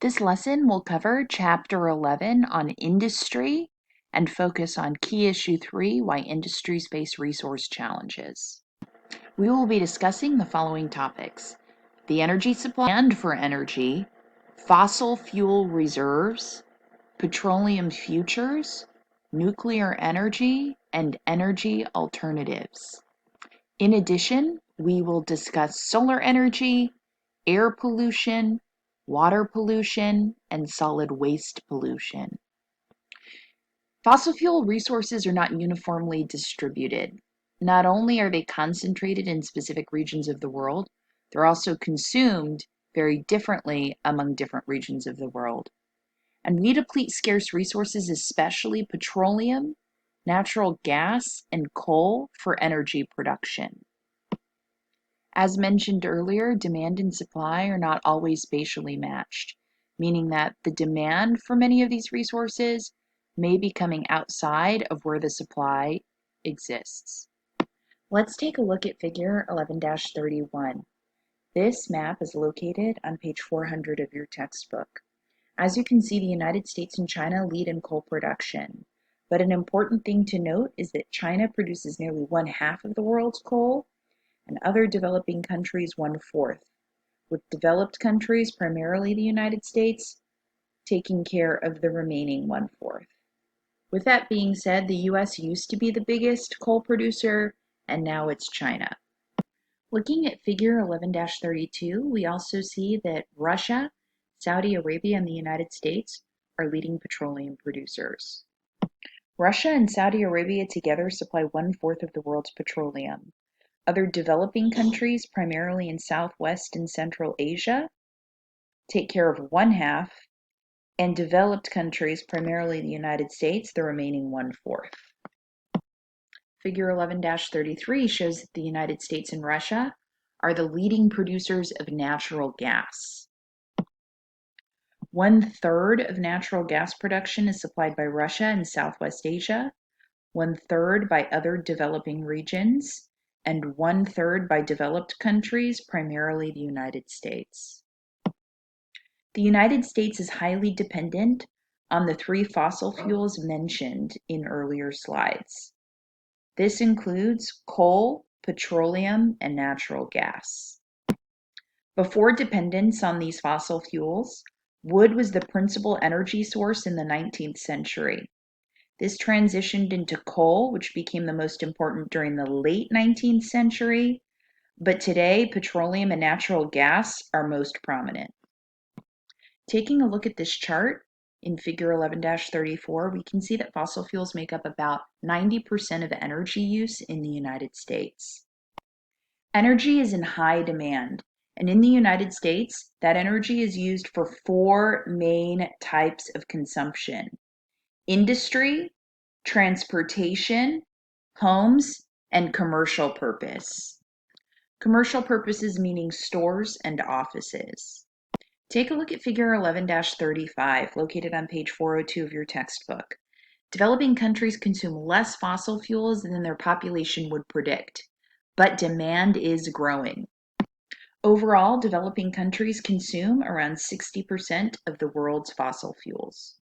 This lesson will cover Chapter 11 on industry and focus on Key Issue 3, Why Industries Face Resource Challenges. We will be discussing the following topics: the energy supply and for energy, fossil fuel reserves, petroleum futures, nuclear energy, and energy alternatives. In addition, we will discuss solar energy, air pollution, water pollution, and solid waste pollution. Fossil fuel resources are not uniformly distributed. Not only are they concentrated in specific regions of the world, they're also consumed very differently among different regions of the world. And we deplete scarce resources, especially petroleum, natural gas, and coal for energy production. As mentioned earlier, demand and supply are not always spatially matched, meaning that the demand for many of these resources may be coming outside of where the supply exists. Let's take a look at Figure 11-31. This map is located on page 400 of your textbook. As you can see, the United States and China lead in coal production. But an important thing to note is that China produces nearly 1/2 of the world's coal, and other developing countries 1/4, with developed countries, primarily the United States, taking care of the remaining 1/4. With that being said, the US used to be the biggest coal producer, and now it's China. Looking at Figure 11-32, we also see that Russia, Saudi Arabia, and the United States are leading petroleum producers. Russia and Saudi Arabia together supply 1/4 of the world's petroleum. Other developing countries, primarily in Southwest and Central Asia, take care of 1/2, and developed countries, primarily the United States, the remaining 1/4. Figure 11-33 shows that the United States and Russia are the leading producers of natural gas. 1/3 of natural gas production is supplied by Russia and Southwest Asia, 1/3 by other developing regions, and 1/3 by developed countries, primarily the United States. The United States is highly dependent on the 3 fossil fuels mentioned in earlier slides. This includes coal, petroleum, and natural gas. Before dependence on these fossil fuels, wood was the principal energy source in the 19th century. This transitioned into coal, which became the most important during the late 19th century, but today petroleum and natural gas are most prominent. Taking a look at this chart in Figure 11-34, we can see that fossil fuels make up about 90% of energy use in the United States. Energy is in high demand, and in the United States, that energy is used for 4 main types of consumption: industry, transportation, homes, and commercial purpose. Commercial purposes meaning stores and offices. Take a look at Figure 11-35, located on page 402 of your textbook. Developing countries consume less fossil fuels than their population would predict, but demand is growing. Overall, developing countries consume around 60% of the world's fossil fuels.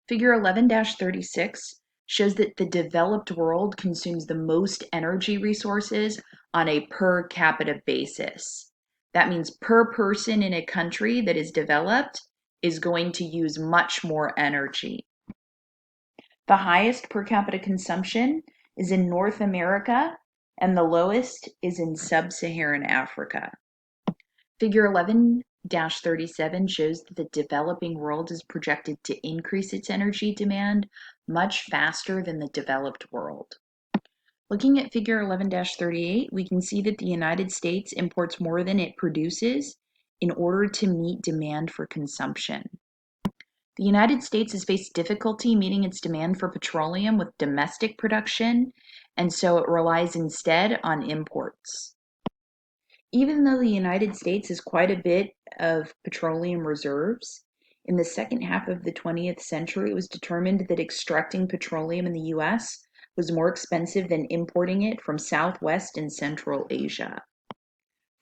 Figure 11-36 shows that the developed world consumes the most energy resources on a per capita basis. That means per person in a country that is developed is going to use much more energy. The highest per capita consumption is in North America, and the lowest is in sub-Saharan Africa. Figure 11-37 shows that the developing world is projected to increase its energy demand much faster than the developed world. Looking at Figure 11-38, we can see that the United States imports more than it produces in order to meet demand for consumption. The United States has faced difficulty meeting its demand for petroleum with domestic production, and so it relies instead on imports. Even though the United States has quite a bit of petroleum reserves, in the second half of the 20th century, it was determined that extracting petroleum in the US was more expensive than importing it from Southwest and Central Asia.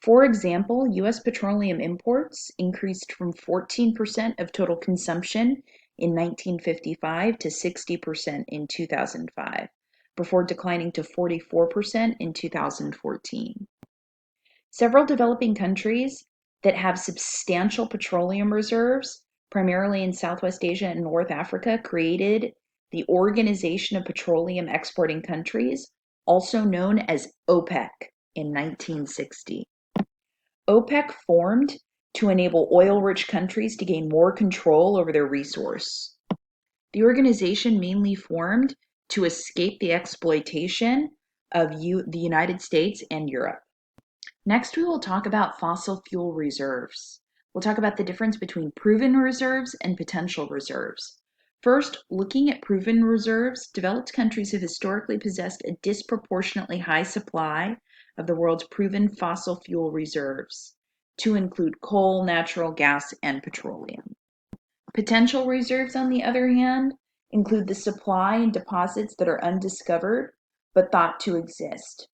For example, U.S. petroleum imports increased from 14% of total consumption in 1955 to 60% in 2005, before declining to 44% in 2014. Several developing countries that have substantial petroleum reserves, primarily in Southwest Asia and North Africa, created the Organization of Petroleum Exporting Countries, also known as OPEC, in 1960. OPEC formed to enable oil-rich countries to gain more control over their resource. The organization mainly formed to escape the exploitation of the United States and Europe. Next, we will talk about fossil fuel reserves. We'll talk about the difference between proven reserves and potential reserves. First, looking at proven reserves, developed countries have historically possessed a disproportionately high supply of the world's proven fossil fuel reserves, to include coal, natural gas, and petroleum. Potential reserves, on the other hand, include the supply and deposits that are undiscovered but thought to exist.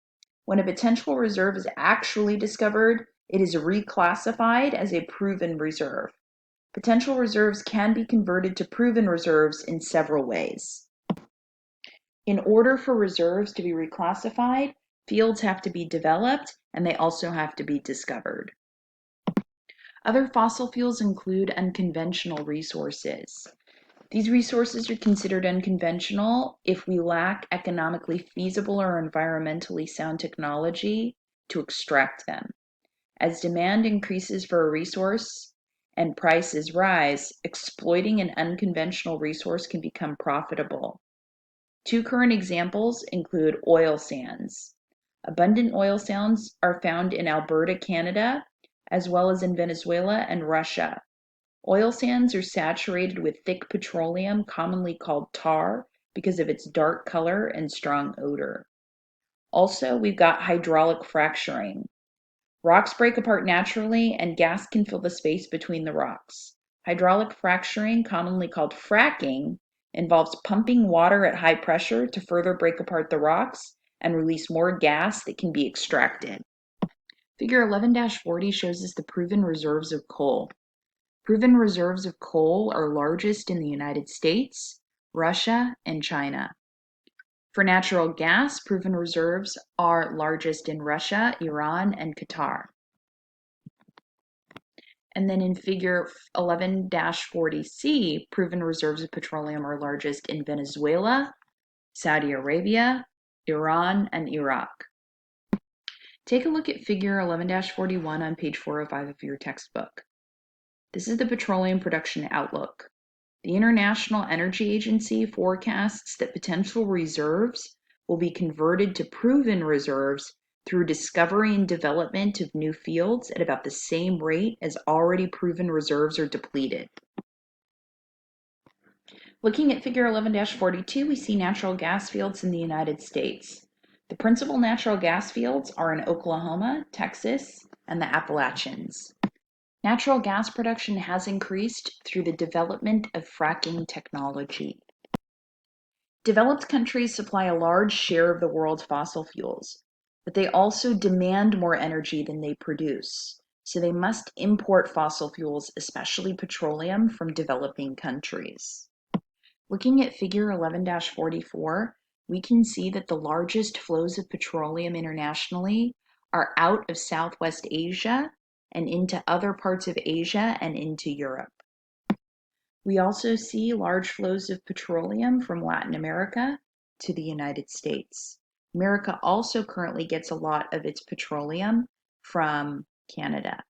When a potential reserve is actually discovered, it is reclassified as a proven reserve. Potential reserves can be converted to proven reserves in several ways. In order for reserves to be reclassified, fields have to be developed and they also have to be discovered. Other fossil fuels include unconventional resources. These resources are considered unconventional if we lack economically feasible or environmentally sound technology to extract them. As demand increases for a resource and prices rise, exploiting an unconventional resource can become profitable. Two current examples include oil sands. Abundant oil sands are found in Alberta, Canada, as well as in Venezuela and Russia. Oil sands are saturated with thick petroleum, commonly called tar, because of its dark color and strong odor. Also, we've got hydraulic fracturing. Rocks break apart naturally, and gas can fill the space between the rocks. Hydraulic fracturing, commonly called fracking, involves pumping water at high pressure to further break apart the rocks and release more gas that can be extracted. Figure 11-40 shows us the proven reserves of coal. Proven reserves of coal are largest in the United States, Russia, and China. For natural gas, proven reserves are largest in Russia, Iran, and Qatar. And then in figure 11-40C, proven reserves of petroleum are largest in Venezuela, Saudi Arabia, Iran, and Iraq. Take a look at figure 11-41 on page 405 of your textbook. This is the petroleum production outlook. The International Energy Agency forecasts that potential reserves will be converted to proven reserves through discovery and development of new fields at about the same rate as already proven reserves are depleted. Looking at figure 11-42, we see natural gas fields in the United States. The principal natural gas fields are in Oklahoma, Texas, and the Appalachians. Natural gas production has increased through the development of fracking technology. Developed countries supply a large share of the world's fossil fuels, but they also demand more energy than they produce, so they must import fossil fuels, especially petroleum, from developing countries. Looking at figure 11-44, we can see that the largest flows of petroleum internationally are out of Southwest Asia and into other parts of Asia and into Europe. We also see large flows of petroleum from Latin America to the United States. America also currently gets a lot of its petroleum from Canada.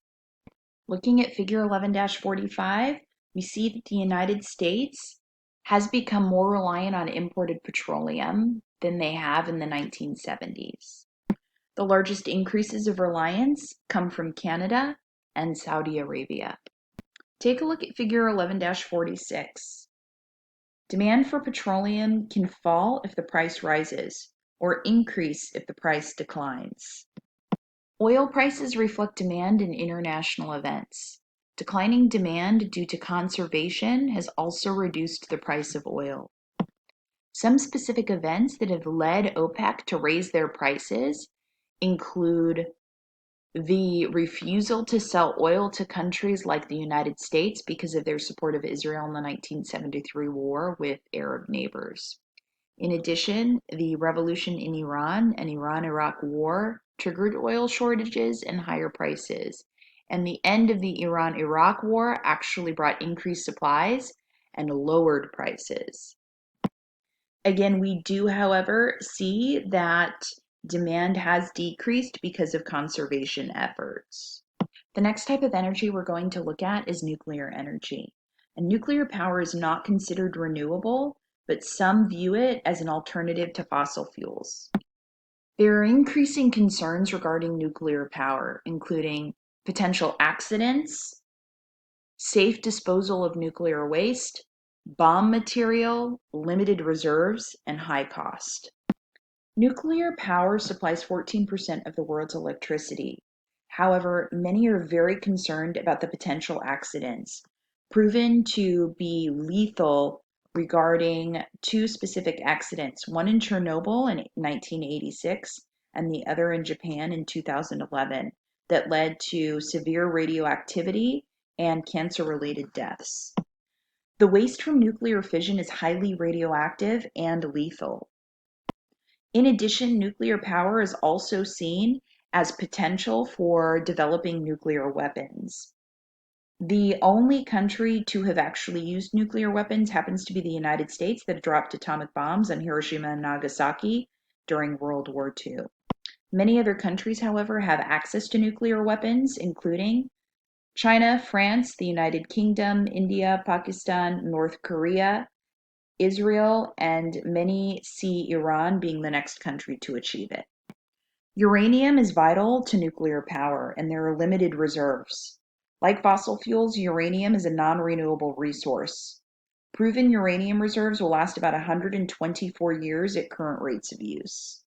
Looking at figure 11-45, we see that the United States has become more reliant on imported petroleum than they have in the 1970s. The largest increases of reliance come from Canada and Saudi Arabia. Take a look at figure 11-46. Demand for petroleum can fall if the price rises, or increase if the price declines. Oil prices reflect demand in international events. Declining demand due to conservation has also reduced the price of oil. Some specific events that have led OPEC to raise their prices include The refusal to sell oil to countries like the United States because of their support of Israel in the 1973 war with Arab neighbors. In addition, the revolution in Iran and Iran-Iraq war triggered oil shortages and higher prices. And the end of the Iran-Iraq war actually brought increased supplies and lowered prices. Again, we do, however, see that demand has decreased because of conservation efforts. The next type of energy we're going to look at is nuclear energy. And nuclear power is not considered renewable, but some view it as an alternative to fossil fuels. There are increasing concerns regarding nuclear power, including potential accidents, safe disposal of nuclear waste, bomb material, limited reserves, and high cost. Nuclear power supplies 14% of the world's electricity. However, many are very concerned about the potential accidents, proven to be lethal regarding two specific accidents, one in Chernobyl in 1986 and the other in Japan in 2011, that led to severe radioactivity and cancer-related deaths. The waste from nuclear fission is highly radioactive and lethal. In addition, nuclear power is also seen as potential for developing nuclear weapons. The only country to have actually used nuclear weapons happens to be the United States, that dropped atomic bombs on Hiroshima and Nagasaki during World War II. Many other countries, however, have access to nuclear weapons, including China, France, the United Kingdom, India, Pakistan, North Korea, Israel, and many see Iran being the next country to achieve it. Uranium is vital to nuclear power, and there are limited reserves. Like fossil fuels, uranium is a non-renewable resource. Proven uranium reserves will last about 124 years at current rates of use.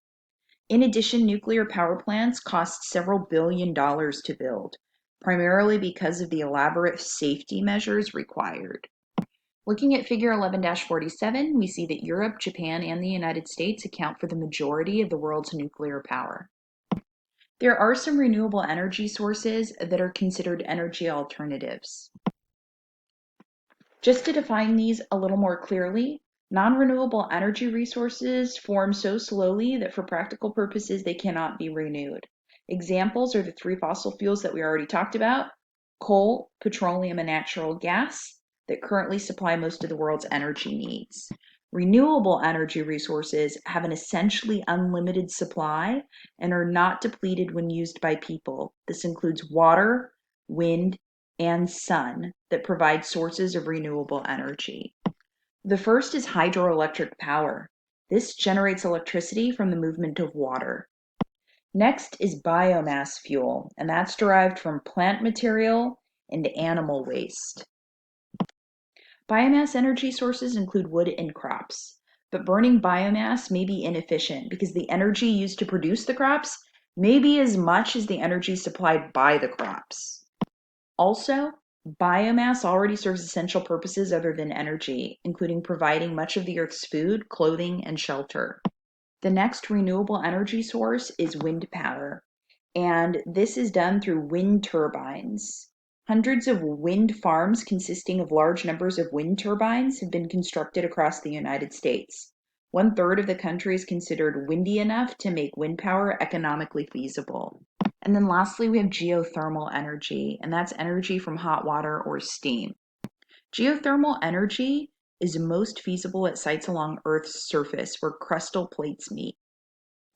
In addition, nuclear power plants cost several $billions to build, primarily because of the elaborate safety measures required. Looking at Figure 11-47, we see that Europe, Japan, and the United States account for the majority of the world's nuclear power. There are some renewable energy sources that are considered energy alternatives. Just to define these a little more clearly, non-renewable energy resources form so slowly that for practical purposes they cannot be renewed. Examples are the three fossil fuels that we already talked about: coal, petroleum, and natural gas, that currently supply most of the world's energy needs. Renewable energy resources have an essentially unlimited supply and are not depleted when used by people. This includes water, wind, and sun that provide sources of renewable energy. The first is hydroelectric power. This generates electricity from the movement of water. Next is biomass fuel, and that's derived from plant material and animal waste. Biomass energy sources include wood and crops, but burning biomass may be inefficient because the energy used to produce the crops may be as much as the energy supplied by the crops. Also, biomass already serves essential purposes other than energy, including providing much of the Earth's food, clothing, and shelter. The next renewable energy source is wind power, and this is done through wind turbines. Hundreds of wind farms consisting of large numbers of wind turbines have been constructed across the United States. 1/3 of the country is considered windy enough to make wind power economically feasible. And then lastly, we have geothermal energy, and that's energy from hot water or steam. Geothermal energy is most feasible at sites along Earth's surface where crustal plates meet.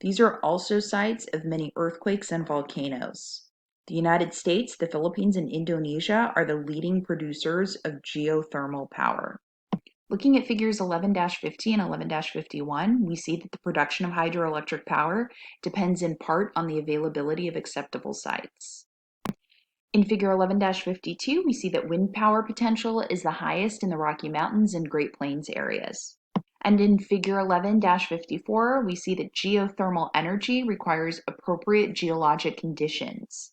These are also sites of many earthquakes and volcanoes. The United States, the Philippines, and Indonesia are the leading producers of geothermal power. Looking at figures 11-50 and 11-51, we see that the production of hydroelectric power depends in part on the availability of acceptable sites. In figure 11-52, we see that wind power potential is the highest in the Rocky Mountains and Great Plains areas. And in figure 11-54, we see that geothermal energy requires appropriate geologic conditions.